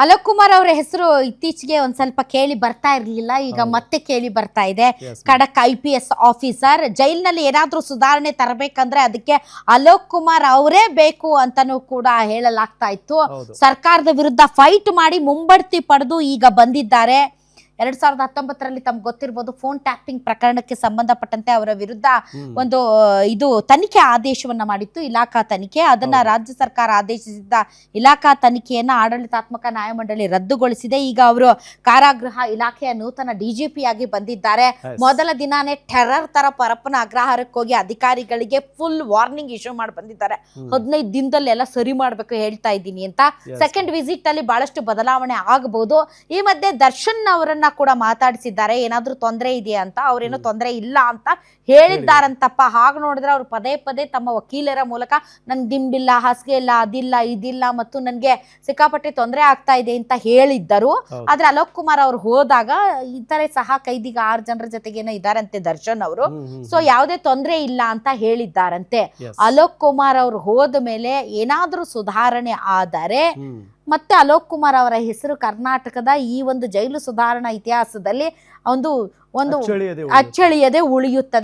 ಅಲೋಕ್ ಕುಮಾರ್ ಅವರ ಹೆಸರು ಇತ್ತೀಚೆಗೆ ಒಂದ್ ಸ್ವಲ್ಪ ಕೇಳಿ ಬರ್ತಾ ಇರ್ಲಿಲ್ಲ, ಈಗ ಮತ್ತೆ ಕೇಳಿ ಬರ್ತಾ ಇದೆ. ಖಡಕ್ IPS ಆಫೀಸರ್ ಜೈಲಿನಲ್ಲಿ ಏನಾದ್ರೂ ಸುಧಾರಣೆ ತರಬೇಕಂದ್ರೆ ಅದಕ್ಕೆ ಅಲೋಕ್ ಕುಮಾರ್ ಅವರೇ ಬೇಕು ಅಂತಾನೂ ಕೂಡ ಹೇಳಲಾಗ್ತಾ ಇತ್ತು. ಸರ್ಕಾರದ ವಿರುದ್ಧ ಫೈಟ್ ಮಾಡಿ ಮುಂಬಡ್ತಿ ಪಡೆದು ಈಗ ಬಂದಿದ್ದಾರೆ. 2019ರಲ್ಲಿ ತಮ್ಗೆ ಗೊತ್ತಿರಬಹುದು, ಫೋನ್ ಟ್ಯಾಪಿಂಗ್ ಪ್ರಕರಣಕ್ಕೆ ಸಂಬಂಧಪಟ್ಟಂತೆ ಅವರ ವಿರುದ್ಧ ಒಂದು ಇದು ತನಿಖೆ ಆದೇಶವನ್ನ ಮಾಡಿತ್ತು, ಇಲಾಖಾ ತನಿಖೆ. ಅದನ್ನ ರಾಜ್ಯ ಸರ್ಕಾರ ಆದೇಶಿಸಿದ್ದ ಇಲಾಖಾ ತನಿಖೆಯನ್ನ ಆಡಳಿತಾತ್ಮಕ ನ್ಯಾಯಮಂಡಳಿ ರದ್ದುಗೊಳಿಸಿದೆ. ಈಗ ಅವರು ಕಾರಾಗೃಹ ಇಲಾಖೆಯ ನೂತನ DGP ಆಗಿ ಬಂದಿದ್ದಾರೆ. ಮೊದಲ ದಿನಾನೇ ಟೆರರ್ ತರ ಪರಪ್ಪನ ಅಗ್ರಹಾರಕ್ಕೆ ಹೋಗಿ ಅಧಿಕಾರಿಗಳಿಗೆ ಫುಲ್ ವಾರ್ನಿಂಗ್ ಇಶ್ಯೂ ಮಾಡಿ ಬಂದಿದ್ದಾರೆ. 15 ದಿನದಲ್ಲಿ ಎಲ್ಲ ಸರಿ ಮಾಡ್ಬೇಕು ಹೇಳ್ತಾ ಇದ್ದೀನಿ ಅಂತ. ಸೆಕೆಂಡ್ ವಿಸಿಟ್ ಅಲ್ಲಿ ಬಹಳಷ್ಟು ಬದಲಾವಣೆ ಆಗಬಹುದು. ಈ ಮಧ್ಯೆ ದರ್ಶನ್ ಅವರನ್ನ ಕೂಡ ಮಾತಾಡಿಸಿದ್ದಾರೆ, ಏನಾದ್ರೂ ತೊಂದರೆ ಇದೆಯಾ ಅಂತ. ಅವ್ರೇನೋ ತೊಂದರೆ ಇಲ್ಲ ಅಂತ ಹೇಳಿದ್ದಾರಂತಪ್ಪ. ಹಾಗೆ ನೋಡಿದ್ರೆ ಅವ್ರು ಪದೇ ಪದೇ ತಮ್ಮ ವಕೀಲರ ಮೂಲಕ ನನ್ಗೆ ದಿಂಬಿಲ್ಲ, ಹಾಸಿಗೆ ಇಲ್ಲ, ಅದಿಲ್ಲ, ಇದಿಲ್ಲ, ಮತ್ತು ನನ್ಗೆ ಸಿಕ್ಕಾಪಟ್ಟೆ ತೊಂದರೆ ಆಗ್ತಾ ಇದೆ ಅಂತ ಹೇಳಿದ್ದರು. ಆದ್ರೆ ಅಲೋಕ್ ಕುಮಾರ್ ಅವ್ರು ಹೋದಾಗ ಇತರೆ ಸಹ ಕೈದಿಗ 6 ಜನರ ಜೊತೆಗೇನೋ ಇದಾರಂತೆ ದರ್ಶನ್ ಅವರು. ಸೊ ಯಾವುದೇ ತೊಂದರೆ ಇಲ್ಲ ಅಂತ ಹೇಳಿದ್ದಾರಂತೆ. ಅಲೋಕ್ ಕುಮಾರ್ ಅವ್ರು ಹೋದ ಮೇಲೆ ಏನಾದ್ರೂ ಸುಧಾರಣೆ ಆದರೆ ಮತ್ತೆ ಅಲೋಕ್ ಕುಮಾರ್ ಅವರ ಹೆಸರು ಕರ್ನಾಟಕದ ಈ ಒಂದು ಜೈಲು ಸುಧಾರಣಾ ಇತಿಹಾಸದಲ್ಲಿ ಒಂದು ಅಚ್ಚಳಿಯದೆ ಉಳಿಯುತ್ತದೆ.